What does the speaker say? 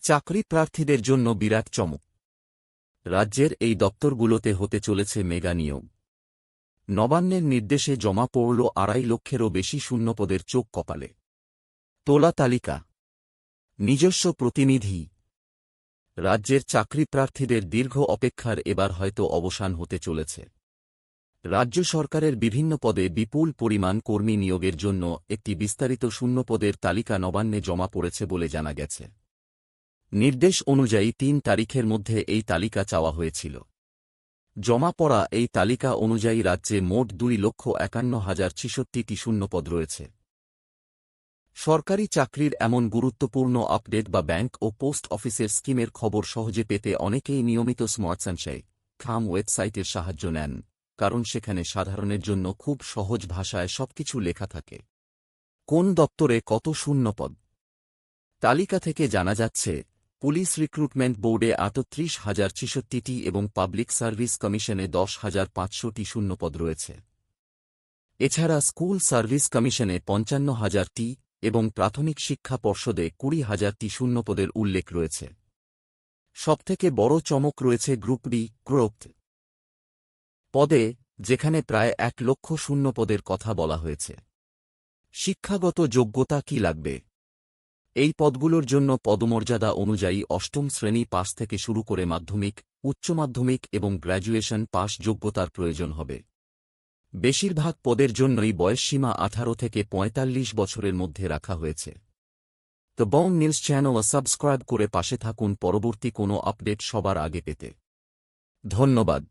চাকরি প্রার্থীদের জন্য বিরাট চমক। রাজ্যের এই দপ্তরগুলোতে হতে চলেছে মেগা নিয়োগ। নবান্নের নির্দেশে জমা পড়ল 2.5 লক্ষেরও বেশি শূন্যপদের চোখ কপালে। তোলা তালিকা। নিজস্ব প্রতিনিধি। রাজ্যের চাকরি প্রার্থীদের দীর্ঘ অপেক্ষার এবার হয়তো অবসান হতে চলেছে। রাজ্য সরকারের বিভিন্ন পদে বিপুল পরিমাণ কর্মী নিয়োগের জন্য একটি বিস্তারিত শূন্যপদের তালিকা নবান্নে জমা পড়েছে বলে জানা গেছে। নির্দেশ অনুযায়ী 3 তারিখের মধ্যে এই তালিকা চাওয়া হয়েছিল। জমা পড়া এই তালিকা অনুযায়ী রাজ্যে মোট 2,51,066টি শূন্যপদ রয়েছে। সরকারি চাকরির এমন গুরুত্বপূর্ণ আপডেট বা ব্যাংক ও পোস্ট অফিসের স্কিমের খবর সহজে পেতে অনেকেই নিয়মিত স্মার্ট সানশাই ওয়েবসাইটের সাহায্য নেন, কারণ সেখানে সাধারণের জন্য খুব সহজ ভাষায় সবকিছু লেখা থাকে। কোন দপ্তরে কত শূন্যপদ? তালিকা থেকে জানা যাচ্ছে, পুলিশ রিক্রুটমেন্ট বোর্ডে 38,066টি এবং পাবলিক সার্ভিস কমিশনে 10,500টি শূন্যপদ রয়েছে। এছাড়া স্কুল সার্ভিস কমিশনে 55,000টি এবং প্রাথমিক শিক্ষা পর্ষদে 20,000টি শূন্যপদের উল্লেখ রয়েছে। সবথেকে বড় চমক রয়েছে গ্রুপ ডি পদে, যেখানে প্রায় 1 লক্ষ শূন্যপদের কথা বলা হয়েছে। শিক্ষাগত যোগ্যতা কি লাগবে? এই পদগুলোর জন্য পদমর্যাদা অনুযায়ী অষ্টম শ্রেণী পাস থেকে শুরু করে মাধ্যমিক, উচ্চ মাধ্যমিক এবং গ্র্যাজুয়েশন পাস যোগ্যতার প্রয়োজন হবে। বেশিরভাগ পদের জন্যই বয়সসীমা 18 থেকে 45 বছরের মধ্যে রাখা হয়েছে। The Bong news channel subscribe করে পাশে থাকুন পরবর্তী কোনো আপডেট সবার আগে পেতে। ধন্যবাদ।